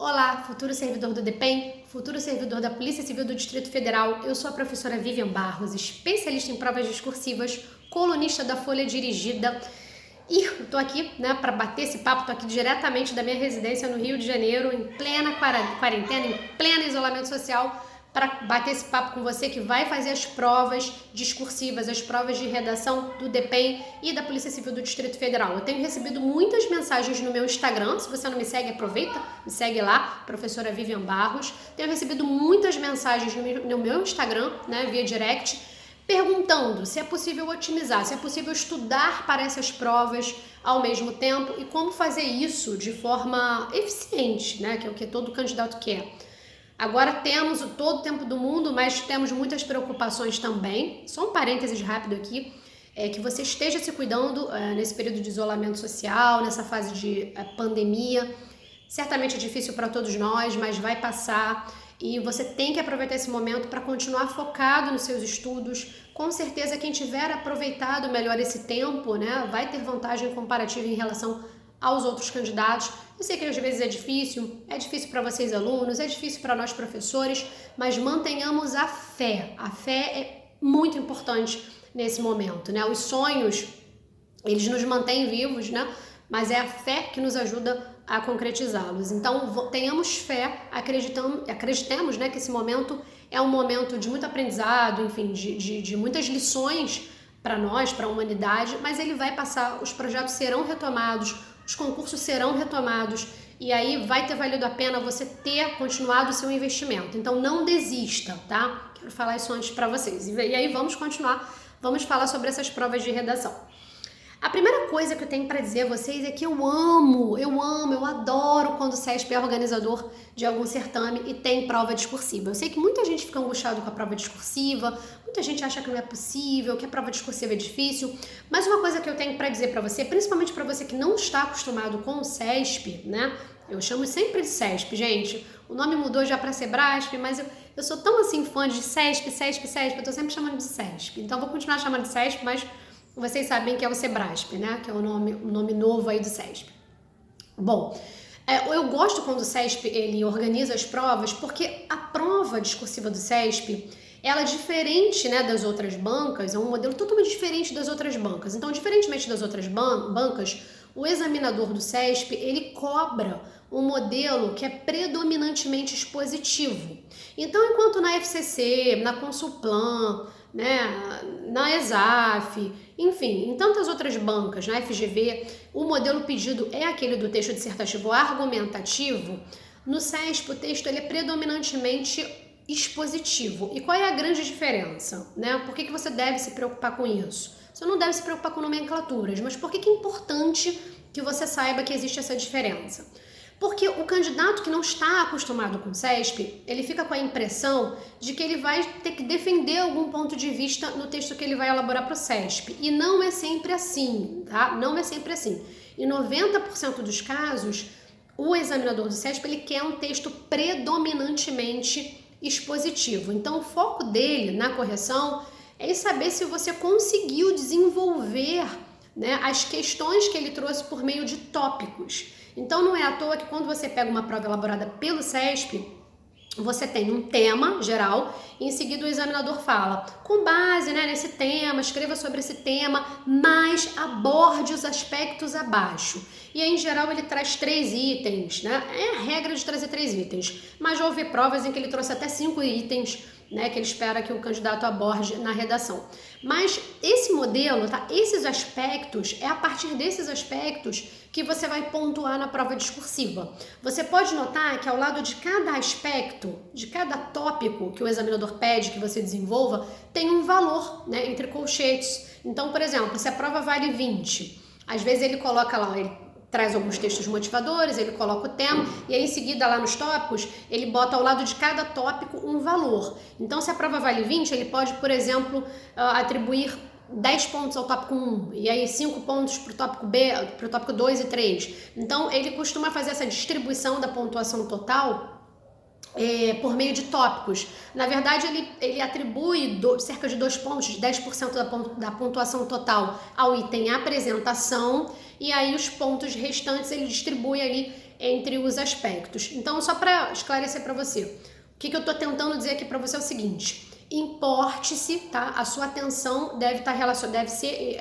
Olá, futuro servidor do DPEM, futuro servidor da Polícia Civil do Distrito Federal. Eu sou a professora Vivian Barros, especialista em provas discursivas, colunista da Folha Dirigida. E estou aqui, para bater esse papo, estou aqui diretamente da minha residência no Rio de Janeiro, em plena quarentena, em pleno isolamento social, para bater esse papo com você que vai fazer as provas discursivas, as provas de redação do DPEM e da Polícia Civil do Distrito Federal. Eu tenho recebido muitas mensagens no meu Instagram, se você não me segue, aproveita, me segue lá, professora Vivian Barros. Tenho recebido muitas mensagens no meu Instagram, via direct, perguntando se é possível otimizar, se é possível estudar para essas provas ao mesmo tempo e como fazer isso de forma eficiente, que é o que todo candidato quer. Agora temos todo o tempo do mundo, mas temos muitas preocupações também. Só um parênteses rápido aqui, que você esteja se cuidando nesse período de isolamento social, nessa fase de pandemia. Certamente é difícil para todos nós, mas vai passar e você tem que aproveitar esse momento para continuar focado nos seus estudos. Com certeza quem tiver aproveitado melhor esse tempo, vai ter vantagem comparativa em relação aos outros candidatos. Eu sei que às vezes é difícil para vocês alunos, é difícil para nós professores, mas mantenhamos a fé. A fé é muito importante nesse momento, Os sonhos, eles nos mantêm vivos, Mas é a fé que nos ajuda a concretizá-los. Então, tenhamos fé, acreditemos, que esse momento é um momento de muito aprendizado, enfim, de muitas lições para nós, para a humanidade, mas ele vai passar, os projetos serão retomados, os concursos serão retomados e aí vai ter valido a pena você ter continuado o seu investimento. Então não desista, tá? Quero falar isso antes para vocês. E aí vamos continuar, vamos falar sobre essas provas de redação. A primeira coisa que eu tenho para dizer a vocês é que eu adoro quando o CESP é organizador de algum certame e tem prova discursiva. Eu sei que muita gente fica angustiado com a prova discursiva, muita gente acha que não é possível, que a prova discursiva é difícil, mas uma coisa que eu tenho para dizer para você, principalmente para você que não está acostumado com o CESP, Eu chamo sempre de CESP, gente. O nome mudou já para Sebrasp, mas eu sou tão assim fã de CESP, eu tô sempre chamando de CESP. Então vou continuar chamando de CESP, mas vocês sabem que é o Sebrasp, que é o nome novo aí do CESP. Bom, eu gosto quando o CESP ele organiza as provas, porque a prova discursiva do CESP, ela é diferente, das outras bancas, é um modelo totalmente diferente das outras bancas. Então, diferentemente das outras bancas, o examinador do CESP, ele cobra um modelo que é predominantemente expositivo. Então, enquanto na FCC, na Consulplan, na ESAF, enfim, em tantas outras bancas, na FGV, o modelo pedido é aquele do texto dissertativo argumentativo. No CESP, o texto ele é predominantemente expositivo. E qual é a grande diferença? Por que você deve se preocupar com isso? Você não deve se preocupar com nomenclaturas, mas por que é importante que você saiba que existe essa diferença? Porque o candidato que não está acostumado com o CESP, ele fica com a impressão de que ele vai ter que defender algum ponto de vista no texto que ele vai elaborar para o CESP. E não é sempre assim, tá? Não é sempre assim. Em 90% dos casos, o examinador do CESP, ele quer um texto predominantemente expositivo. Então, o foco dele na correção é saber se você conseguiu desenvolver as questões que ele trouxe por meio de tópicos. Então não é à toa que quando você pega uma prova elaborada pelo CESP, você tem um tema geral e em seguida o examinador fala, com base nesse tema, escreva sobre esse tema, mas aborde os aspectos abaixo. E aí, em geral, ele traz 3 itens, É a regra de trazer 3 itens, mas já houve provas em que ele trouxe até 5 itens, que ele espera que o candidato aborde na redação. Mas esse modelo, esses aspectos, é a partir desses aspectos que você vai pontuar na prova discursiva. Você pode notar que ao lado de cada aspecto, de cada tópico que o examinador pede que você desenvolva, tem um valor, entre colchetes. Então, por exemplo, se a prova vale 20, às vezes ele coloca lá, ele traz alguns textos motivadores, ele coloca o tema e aí em seguida lá nos tópicos ele bota ao lado de cada tópico um valor. Então se a prova vale 20, ele pode, por exemplo, atribuir 10 pontos ao tópico 1 e aí 5 pontos para o tópico B, para o tópico 2 e 3. Então ele costuma fazer essa distribuição da pontuação total por meio de tópicos. Na verdade, ele atribui cerca de 2 pontos, de 10% da pontuação total ao item apresentação, e aí os pontos restantes ele distribui ali entre os aspectos. Então, só para esclarecer para você, o que eu estou tentando dizer aqui para você é o seguinte: importe-se, tá? A sua atenção deve ser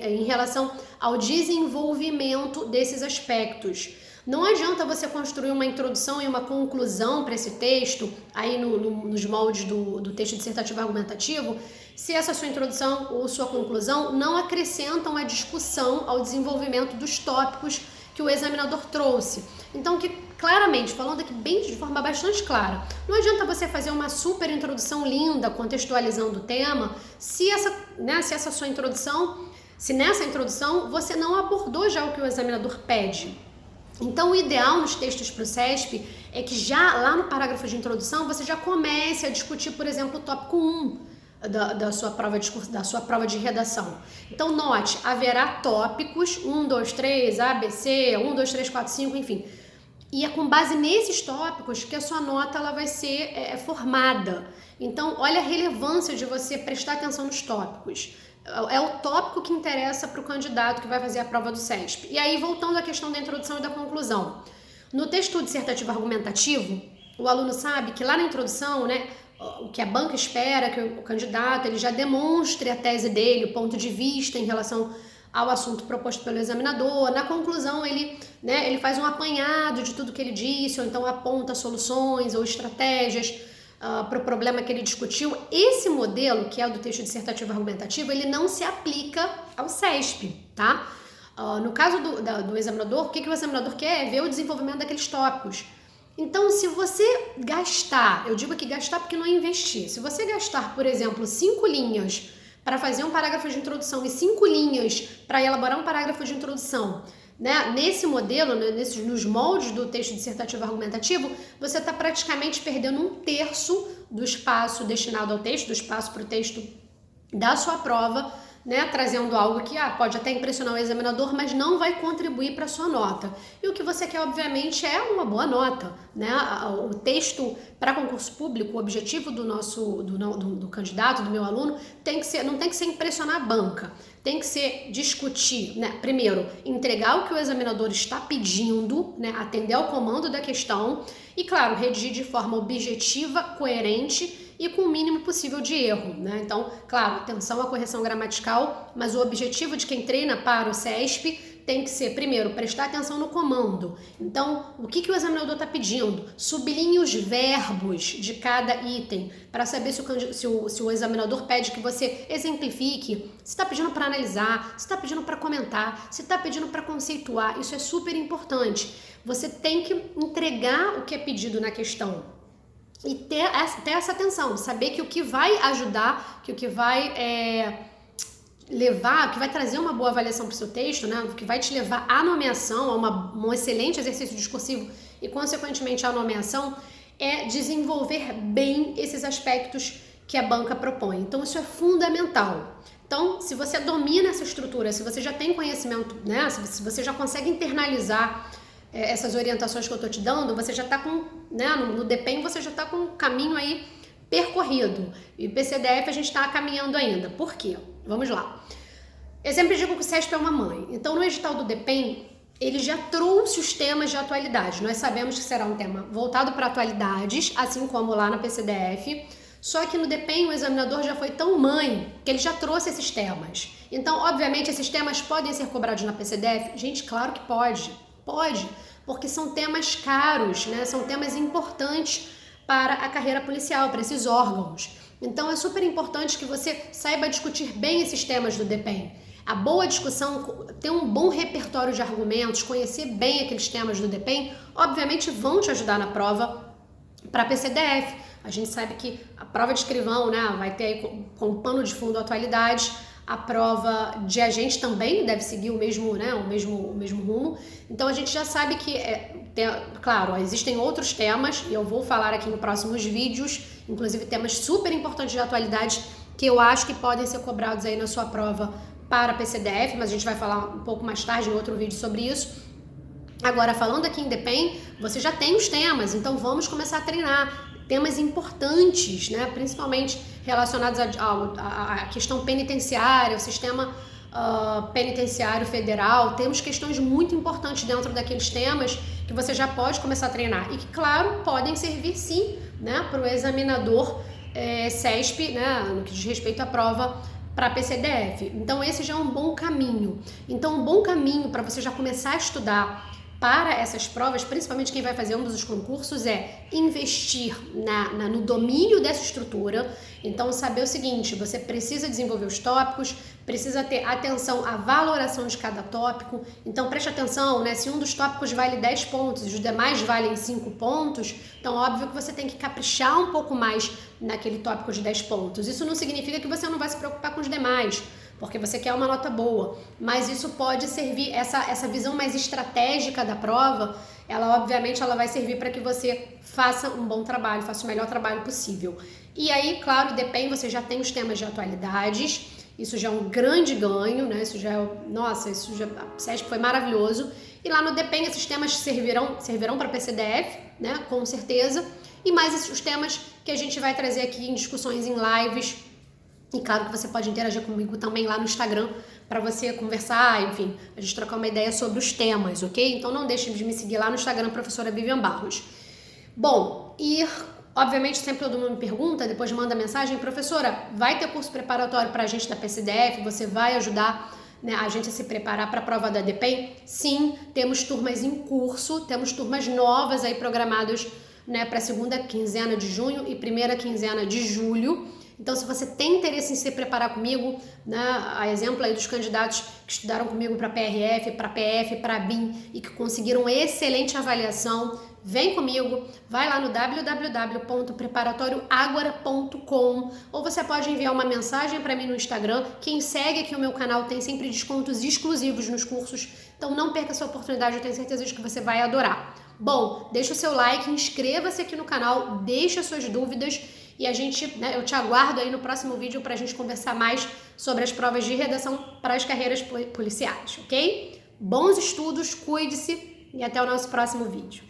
em relação ao desenvolvimento desses aspectos. Não adianta você construir uma introdução e uma conclusão para esse texto, aí nos moldes do texto dissertativo argumentativo, se essa sua introdução ou sua conclusão não acrescentam a discussão ao desenvolvimento dos tópicos que o examinador trouxe. Então, que claramente, falando aqui bem de forma bastante clara, não adianta você fazer uma super introdução linda, contextualizando o tema, se nessa introdução você não abordou já o que o examinador pede. Então, o ideal nos textos para o CESP é que já lá no parágrafo de introdução você já comece a discutir, por exemplo, o tópico 1 da sua prova de redação. Então, note, haverá tópicos 1, 2, 3, A, B, C, 1, 2, 3, 4, 5, enfim. E é com base nesses tópicos que a sua nota ela vai ser formada. Então, olha a relevância de você prestar atenção nos tópicos. É o tópico que interessa para o candidato que vai fazer a prova do CESP. E aí, voltando à questão da introdução e da conclusão. No texto dissertativo argumentativo, o aluno sabe que lá na introdução, né, o que a banca espera que o candidato ele já demonstre a tese dele, o ponto de vista em relação ao assunto proposto pelo examinador. Na conclusão, ele faz um apanhado de tudo que ele disse, ou então aponta soluções ou estratégias para o problema que ele discutiu. Esse modelo, que é o do texto dissertativo argumentativo, ele não se aplica ao CESP, tá? No caso do examinador, o que o examinador quer é ver o desenvolvimento daqueles tópicos. Então, se você gastar, eu digo aqui gastar porque não é investir, se você gastar, por exemplo, 5 linhas para fazer um parágrafo de introdução e 5 linhas para elaborar um parágrafo de introdução, né? Nesse modelo, nos moldes do texto dissertativo argumentativo, você está praticamente perdendo 1/3 do espaço destinado ao texto, do espaço para o texto da sua prova, né, trazendo algo que pode até impressionar o examinador, mas não vai contribuir para a sua nota. E o que você quer, obviamente, é uma boa nota, né? O texto para concurso público, o objetivo do candidato, do meu aluno, não tem que ser impressionar a banca, tem que ser discutir, né? Primeiro, entregar o que o examinador está pedindo, né? Atender ao comando da questão e, claro, redigir de forma objetiva, coerente e com o mínimo possível de erro, né? Então, claro, atenção à correção gramatical, mas o objetivo de quem treina para o CESP tem que ser, primeiro, prestar atenção no comando. Então, o que o examinador está pedindo? Sublinhe os verbos de cada item, para saber se o examinador pede que você exemplifique, se está pedindo para analisar, se está pedindo para comentar, se está pedindo para conceituar. Isso é super importante. Você tem que entregar o que é pedido na questão. E ter essa atenção, saber que o que vai ajudar, que o que vai levar, que vai trazer uma boa avaliação para o seu texto, né, o que vai te levar à nomeação, a um excelente exercício discursivo e, consequentemente, à nomeação, é desenvolver bem esses aspectos que a banca propõe. Então, isso é fundamental. Então, se você domina essa estrutura, se você já tem conhecimento, né, se você já consegue internalizar essas orientações que eu estou te dando, você já está com, né, no DPEM você já está com um caminho aí percorrido. E o PCDF a gente está caminhando ainda. Por quê? Vamos lá. Eu sempre digo que o CESP é uma mãe. Então, no edital do DPEM, ele já trouxe os temas de atualidade. Nós sabemos que será um tema voltado para atualidades, assim como lá na PCDF. Só que no DPEM o examinador já foi tão mãe que ele já trouxe esses temas. Então, obviamente, esses temas podem ser cobrados na PCDF? Gente, claro que pode. Pode, porque são temas caros, né? São temas importantes para a carreira policial, para esses órgãos. Então, é super importante que você saiba discutir bem esses temas do DPEM. A boa discussão, ter um bom repertório de argumentos, conhecer bem aqueles temas do DPEM, obviamente vão te ajudar na prova para a PCDF. A gente sabe que a prova de escrivão, né, vai ter aí com pano de fundo a atualidade. A prova de agente também deve seguir o mesmo rumo. Então, a gente já sabe que, claro, existem outros temas, e eu vou falar aqui em próximos vídeos, inclusive temas super importantes de atualidade, que eu acho que podem ser cobrados aí na sua prova para a PCDF, mas a gente vai falar um pouco mais tarde em outro vídeo sobre isso. Agora, falando aqui em DPEM, você já tem os temas, então vamos começar a treinar. Temas importantes, né, principalmente relacionados à questão penitenciária, o sistema penitenciário federal. Temos questões muito importantes dentro daqueles temas que você já pode começar a treinar e que, claro, podem servir sim, né, para o examinador CESP, né, no que diz respeito à prova para PCDF. Então esse já é um bom caminho. Então um bom caminho para você já começar a estudar para essas provas, principalmente quem vai fazer ambos os concursos, é investir no domínio dessa estrutura. Então saber o seguinte, você precisa desenvolver os tópicos, precisa ter atenção à valoração de cada tópico. Então preste atenção, né? Se um dos tópicos vale 10 pontos e os demais valem 5 pontos, então óbvio que você tem que caprichar um pouco mais naquele tópico de 10 pontos. Isso não significa que você não vai se preocupar com os demais, porque você quer uma nota boa, mas isso pode servir, essa visão mais estratégica da prova, ela obviamente ela vai servir para que você faça um bom trabalho, faça o melhor trabalho possível. E aí, claro, depende, você já tem os temas de atualidades, isso já é um grande ganho, né? Isso já é, nossa, a CESP foi maravilhoso. E lá no DEPEN esses temas servirão para PCDF, né? Com certeza. E mais os temas que a gente vai trazer aqui em discussões em lives. E claro que você pode interagir comigo também lá no Instagram para você conversar, enfim, a gente trocar uma ideia sobre os temas, ok? Então não deixe de me seguir lá no Instagram, professora Vivian Barros. Bom, e obviamente sempre todo mundo me pergunta, depois manda mensagem, professora, vai ter curso preparatório para a gente da PCDF? Você vai ajudar, né, a gente a se preparar para a prova da DEPEN? Sim, temos turmas em curso, temos turmas novas aí programadas, né, para a segunda quinzena de junho e primeira quinzena de julho. Então, se você tem interesse em se preparar comigo, né, a exemplo aí dos candidatos que estudaram comigo para PRF, para PF, para BIM e que conseguiram excelente avaliação, vem comigo, vai lá no www.preparatorioagora.com ou você pode enviar uma mensagem para mim no Instagram. Quem segue aqui o meu canal tem sempre descontos exclusivos nos cursos, então não perca essa oportunidade, eu tenho certeza de que você vai adorar. Bom, deixa o seu like, inscreva-se aqui no canal, deixa suas dúvidas e a gente, né, eu te aguardo aí no próximo vídeo para a gente conversar mais sobre as provas de redação para as carreiras policiais, ok? Bons estudos, cuide-se e até o nosso próximo vídeo.